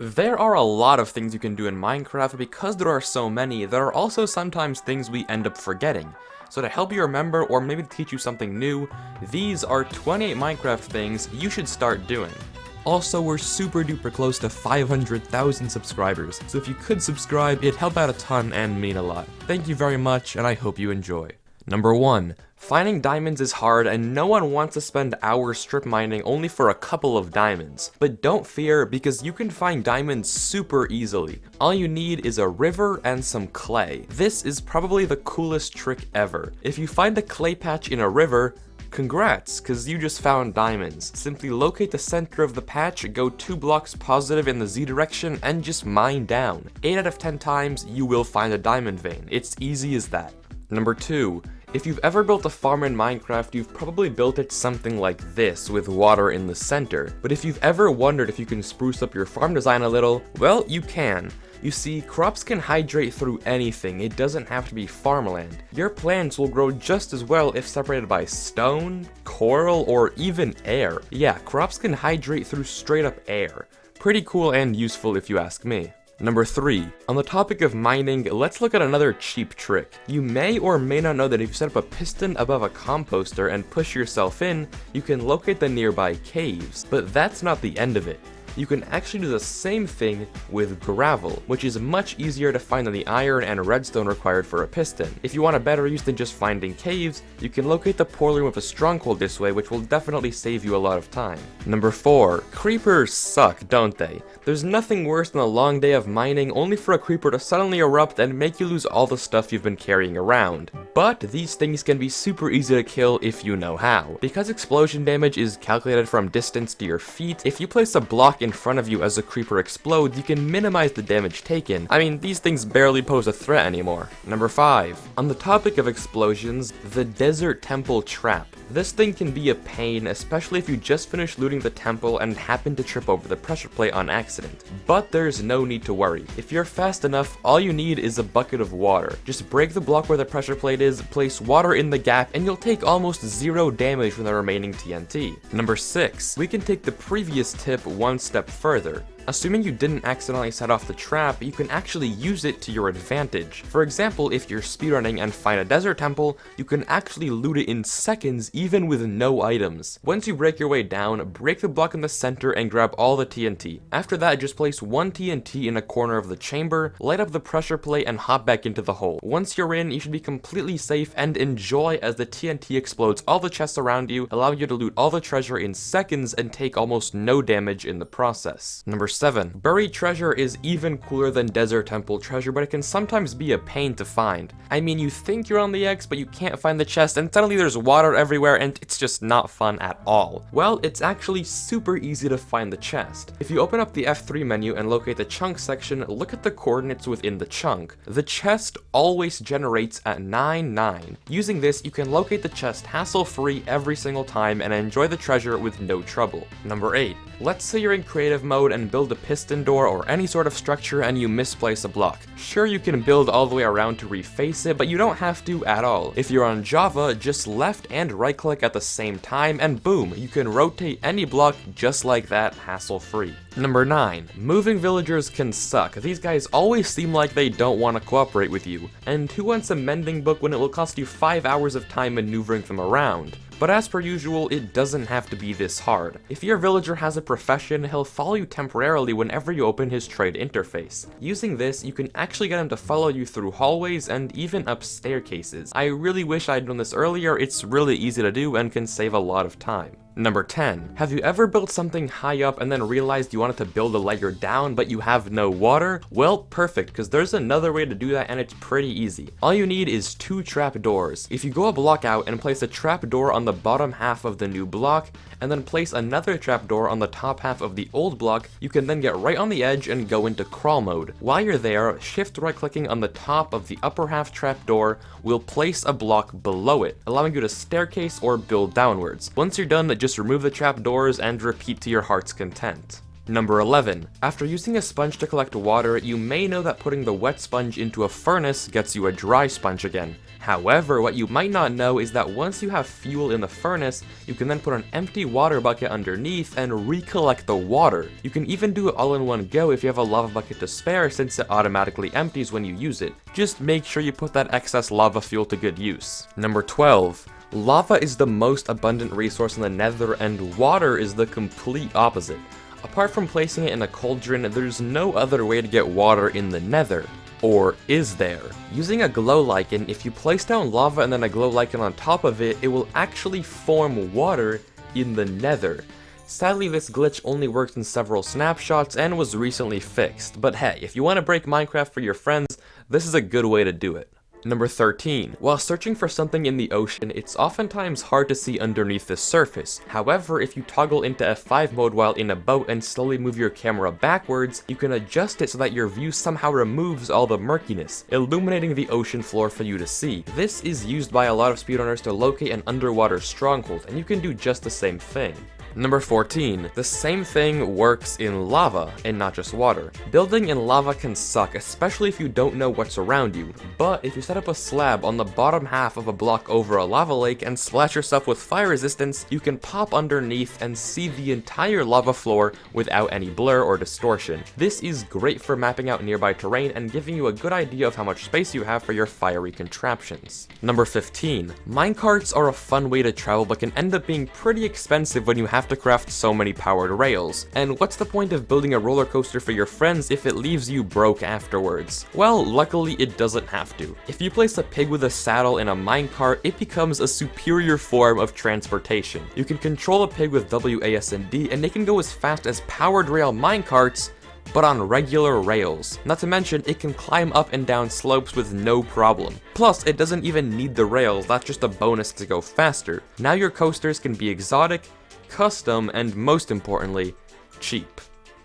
There are a lot of things you can do in Minecraft, but because there are so many, there are also sometimes things we end up forgetting. So to help you remember, or maybe to teach you something new, these are 28 Minecraft things you should start doing. Also, we're super duper close to 500,000 subscribers, so if you could subscribe, it'd help out a ton and mean a lot. Thank you very much, and I hope you enjoy. Number 1. Finding diamonds is hard, and no one wants to spend hours strip mining only for a couple of diamonds. But don't fear, because you can find diamonds super easily. All you need is a river and some clay. This is probably the coolest trick ever. If you find a clay patch in a river, congrats, cause you just found diamonds. Simply locate the center of the patch, go 2 blocks positive in the Z direction, and just mine down. 8 out of 10 times, you will find a diamond vein. It's easy as that. Number 2. If you've ever built a farm in Minecraft, you've probably built it something like this, with water in the center. But if you've ever wondered if you can spruce up your farm design a little, well, you can. You see, crops can hydrate through anything, it doesn't have to be farmland. Your plants will grow just as well if separated by stone, coral, or even air. Yeah, crops can hydrate through straight up air. Pretty cool and useful if you ask me. Number 3. On the topic of mining, let's look at another cheap trick. You may or may not know that if you set up a piston above a composter and push yourself in, you can locate the nearby caves. But that's not the end of it. You can actually do the same thing with gravel, which is much easier to find than the iron and redstone required for a piston. If you want a better use than just finding caves, you can locate the portal room of a stronghold this way, which will definitely save you a lot of time. Number 4. Creepers suck, don't they? There's nothing worse than a long day of mining only for a creeper to suddenly erupt and make you lose all the stuff you've been carrying around. But these things can be super easy to kill if you know how. Because explosion damage is calculated from distance to your feet, if you place a block in front of you as a creeper explodes, you can minimize the damage taken. I mean, these things barely pose a threat anymore. Number 5. On the topic of explosions, the Desert Temple Trap. This thing can be a pain, especially if you just finished looting the temple and happen to trip over the pressure plate on accident. But there's no need to worry. If you're fast enough, all you need is a bucket of water. Just break the block where the pressure plate is, place water in the gap, and you'll take almost 0 damage from the remaining TNT. Number 6. We can take the previous tip one step further. Assuming you didn't accidentally set off the trap, you can actually use it to your advantage. For example, if you're speedrunning and find a desert temple, you can actually loot it in seconds even with no items. Once you break your way down, break the block in the center and grab all the TNT. After that, just place 1 TNT in a corner of the chamber, light up the pressure plate, and hop back into the hole. Once you're in, you should be completely safe and enjoy as the TNT explodes all the chests around you, allowing you to loot all the treasure in seconds and take almost no damage in the process. Number 7. Buried treasure is even cooler than Desert Temple treasure, but it can sometimes be a pain to find. I mean, you think you're on the X, but you can't find the chest, and suddenly there's water everywhere, and it's just not fun at all. Well, it's actually super easy to find the chest. If you open up the F3 menu and locate the chunk section, look at the coordinates within the chunk. The chest always generates at 9,9. Using this, you can locate the chest hassle-free every single time and enjoy the treasure with no trouble. Number 8. Let's say you're in creative mode and build a piston door or any sort of structure and you misplace a block. Sure, you can build all the way around to reface it, but you don't have to at all. If you're on Java, just left and right click at the same time and boom, you can rotate any block just like that, hassle-free. Number 9. Moving villagers can suck. These guys always seem like they don't want to cooperate with you. And who wants a mending book when it will cost you 5 hours of time maneuvering them around? But as per usual, it doesn't have to be this hard. If your villager has a profession, he'll follow you temporarily whenever you open his trade interface. Using this, you can actually get him to follow you through hallways and even up staircases. I really wish I'd done this earlier. It's really easy to do and can save a lot of time. Number 10. Have you ever built something high up and then realized you wanted to build a layer down but you have no water? Well, perfect, because there's another way to do that and it's pretty easy. All you need is 2 trapdoors. If you go a block out and place a trapdoor on the bottom half of the new block, and then place another trapdoor on the top half of the old block, you can then get right on the edge and go into crawl mode. While you're there, shift right clicking on the top of the upper half trapdoor will place a block below it, allowing you to staircase or build downwards. Once you're done, just remove the trapdoors and repeat to your heart's content. Number 11. After using a sponge to collect water, you may know that putting the wet sponge into a furnace gets you a dry sponge again. However, what you might not know is that once you have fuel in the furnace, you can then put an empty water bucket underneath and recollect the water. You can even do it all in one go if you have a lava bucket to spare, since it automatically empties when you use it. Just make sure you put that excess lava fuel to good use. Number 12. Lava is the most abundant resource in the Nether, and water is the complete opposite. Apart from placing it in a cauldron, there's no other way to get water in the Nether. Or is there? Using a glow lichen, if you place down lava and then a glow lichen on top of it, it will actually form water in the Nether. Sadly, this glitch only worked in several snapshots and was recently fixed, but hey, if you want to break Minecraft for your friends, this is a good way to do it. Number 13. While searching for something in the ocean, it's oftentimes hard to see underneath the surface. However, if you toggle into F5 mode while in a boat and slowly move your camera backwards, you can adjust it so that your view somehow removes all the murkiness, illuminating the ocean floor for you to see. This is used by a lot of speedrunners to locate an underwater stronghold, and you can do just the same thing. Number 14. The same thing works in lava, and not just water. Building in lava can suck, especially if you don't know what's around you, but if you set up a slab on the bottom half of a block over a lava lake and splash yourself with fire resistance, you can pop underneath and see the entire lava floor without any blur or distortion. This is great for mapping out nearby terrain and giving you a good idea of how much space you have for your fiery contraptions. Number 15. Minecarts are a fun way to travel but can end up being pretty expensive when you have to craft so many powered rails. And what's the point of building a roller coaster for your friends if it leaves you broke afterwards? Well, luckily it doesn't have to. If you place a pig with a saddle in a minecart, it becomes a superior form of transportation. You can control a pig with WASD and they can go as fast as powered rail minecarts, but on regular rails. Not to mention, it can climb up and down slopes with no problem. Plus, it doesn't even need the rails, that's just a bonus to go faster. Now your coasters can be exotic, custom, and most importantly, cheap.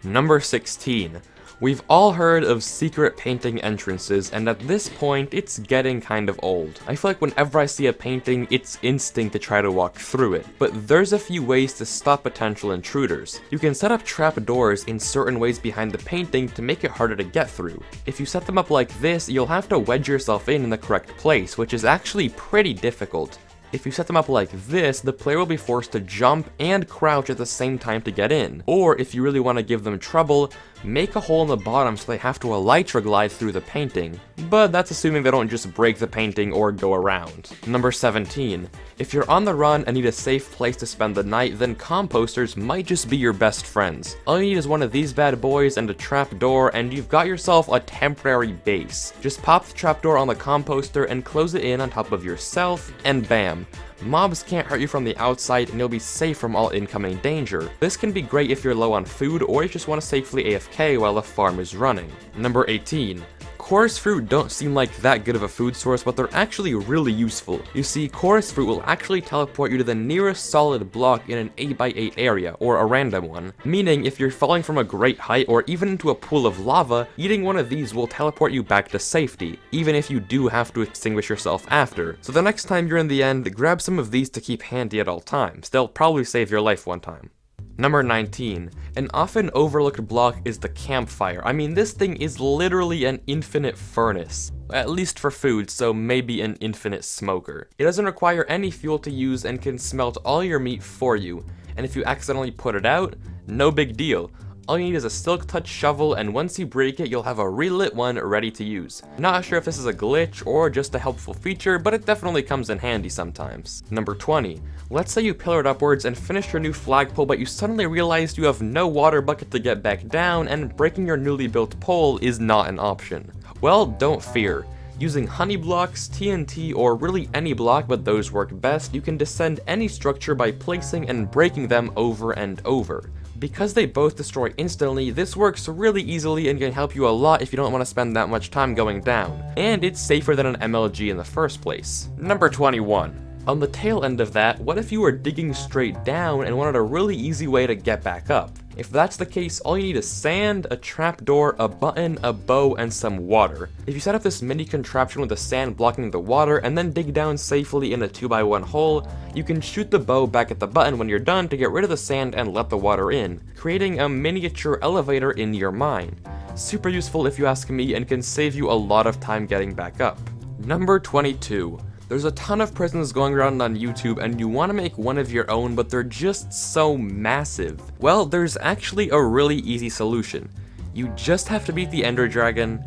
Number 16. We've all heard of secret painting entrances, and at this point, it's getting kind of old. I feel like whenever I see a painting, it's instinct to try to walk through it. But there's a few ways to stop potential intruders. You can set up trapdoors in certain ways behind the painting to make it harder to get through. If you set them up like this, you'll have to wedge yourself in the correct place, which is actually pretty difficult. If you set them up like this, the player will be forced to jump and crouch at the same time to get in. Or if you really want to give them trouble, make a hole in the bottom so they have to elytra glide through the painting. But that's assuming they don't just break the painting or go around. Number 17. If you're on the run and need a safe place to spend the night, then composters might just be your best friends. All you need is one of these bad boys and a trapdoor, and you've got yourself a temporary base. Just pop the trapdoor on the composter and close it in on top of yourself, and bam. Mobs can't hurt you from the outside and you'll be safe from all incoming danger. This can be great if you're low on food or you just want to safely AFK while the farm is running. Number 18. Chorus fruit don't seem like that good of a food source, but they're actually really useful. You see, chorus fruit will actually teleport you to the nearest solid block in an 8x8 area, or a random one. Meaning, if you're falling from a great height or even into a pool of lava, eating one of these will teleport you back to safety, even if you do have to extinguish yourself after. So the next time you're in the end, grab some of these to keep handy at all times. They'll probably save your life one time. Number 19. An often overlooked block is the campfire. I mean, this thing is literally an infinite furnace. At least for food, so maybe an infinite smoker. It doesn't require any fuel to use and can smelt all your meat for you. And if you accidentally put it out, no big deal. All you need is a Silk Touch shovel, and once you break it, you'll have a relit one ready to use. Not sure if this is a glitch or just a helpful feature, but it definitely comes in handy sometimes. Number 20. Let's say you pillared upwards and finished your new flagpole, but you suddenly realized you have no water bucket to get back down, and breaking your newly built pole is not an option. Well, don't fear. Using honey blocks, TNT, or really any block, but those work best, you can descend any structure by placing and breaking them over and over. Because they both destroy instantly, this works really easily and can help you a lot if you don't want to spend that much time going down. And it's safer than an MLG in the first place. Number 21. On the tail end of that, what if you were digging straight down and wanted a really easy way to get back up? If that's the case, all you need is sand, a trapdoor, a button, a bow, and some water. If you set up this mini contraption with the sand blocking the water and then dig down safely in a 2x1 hole, you can shoot the bow back at the button when you're done to get rid of the sand and let the water in, creating a miniature elevator in your mine. Super useful if you ask me, and can save you a lot of time getting back up. Number 22. There's a ton of prisons going around on YouTube and you want to make one of your own, but they're just so massive. Well, there's actually a really easy solution. You just have to beat the Ender Dragon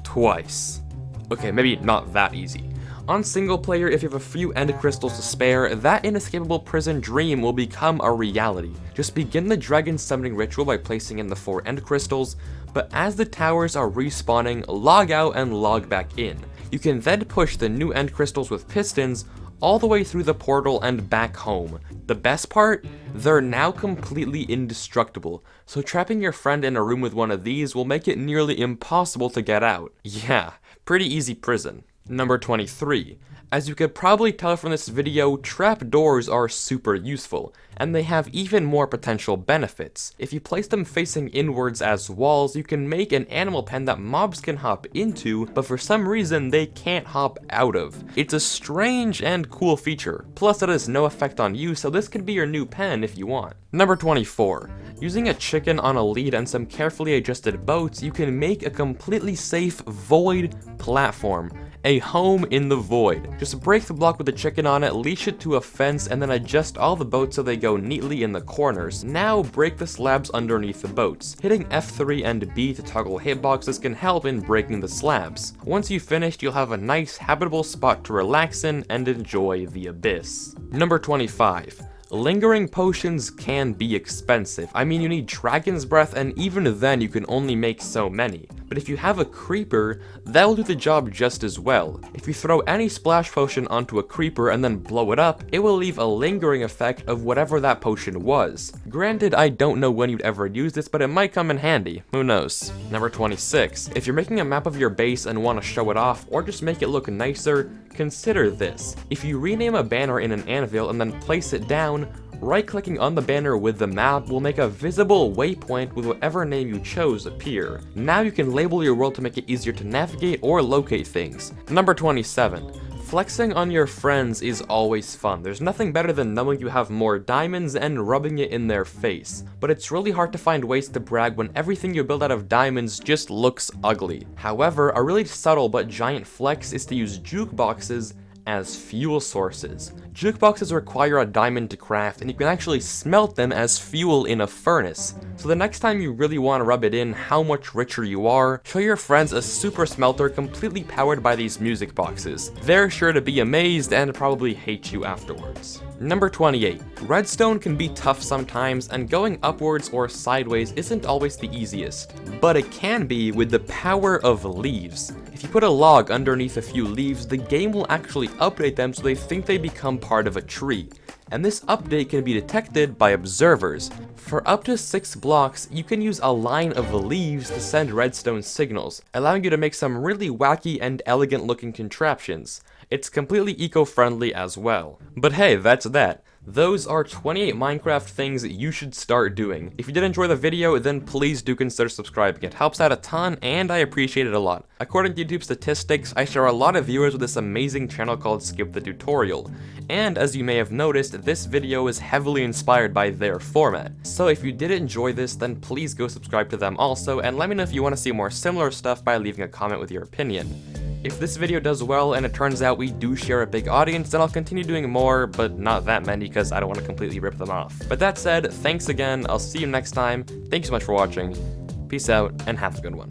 twice. Okay, maybe not that easy. On single player, if you have a few End Crystals to spare, that inescapable prison dream will become a reality. Just begin the dragon summoning ritual by placing in the 4 End Crystals, but as the towers are respawning, log out and log back in. You can then push the new End Crystals with pistons all the way through the portal and back home. The best part? They're now completely indestructible, so trapping your friend in a room with one of these will make it nearly impossible to get out. Yeah, pretty easy prison. Number 23. As you could probably tell from this video, trapdoors are super useful, and they have even more potential benefits. If you place them facing inwards as walls, you can make an animal pen that mobs can hop into, but for some reason they can't hop out of. It's a strange and cool feature, plus it has no effect on you, so this could be your new pen if you want. Number 24. Using a chicken on a lead and some carefully adjusted boats, you can make a completely safe void platform. A home in the void. Just break the block with the chicken on it, leash it to a fence, and then adjust all the boats so they go neatly in the corners. Now break the slabs underneath the boats. Hitting F3 and B to toggle hitboxes can help in breaking the slabs. Once you've finished, you'll have a nice habitable spot to relax in and enjoy the abyss. Number 25. Lingering potions can be expensive. I mean, you need Dragon's Breath, and even then you can only make so many. But if you have a creeper, that will do the job just as well. If you throw any splash potion onto a creeper and then blow it up, it will leave a lingering effect of whatever that potion was. Granted, I don't know when you'd ever use this, but it might come in handy. Who knows? Number 26. If you're making a map of your base and want to show it off, or just make it look nicer, consider this. If you rename a banner in an anvil and then place it down, right-clicking on the banner with the map will make a visible waypoint with whatever name you chose appear. Now you can label your world to make it easier to navigate or locate things. Number 27. Flexing on your friends is always fun. There's nothing better than knowing you have more diamonds and rubbing it in their face. But it's really hard to find ways to brag when everything you build out of diamonds just looks ugly. However, a really subtle but giant flex is to use jukeboxes as fuel sources. Jukeboxes require a diamond to craft, and you can actually smelt them as fuel in a furnace. So the next time you really want to rub it in how much richer you are, show your friends a super smelter completely powered by these music boxes. They're sure to be amazed and probably hate you afterwards. Number 28. Redstone can be tough sometimes, and going upwards or sideways isn't always the easiest, but it can be with the power of leaves. If you put a log underneath a few leaves, the game will actually update them so they think they become part of a tree. And this update can be detected by observers. For up to 6 blocks, you can use a line of leaves to send redstone signals, allowing you to make some really wacky and elegant looking contraptions. It's completely eco-friendly as well. But hey, that's that. Those are 28 Minecraft things you should start doing. If you did enjoy the video, then please do consider subscribing. It helps out a ton, and I appreciate it a lot. According to YouTube statistics, I share a lot of viewers with this amazing channel called Skip the Tutorial. And as you may have noticed, this video is heavily inspired by their format. So if you did enjoy this, then please go subscribe to them also, and let me know if you want to see more similar stuff by leaving a comment with your opinion. If this video does well and it turns out we do share a big audience, then I'll continue doing more, but not that many because I don't want to completely rip them off. But that said, thanks again, I'll see you next time, thank you so much for watching, peace out, and have a good one.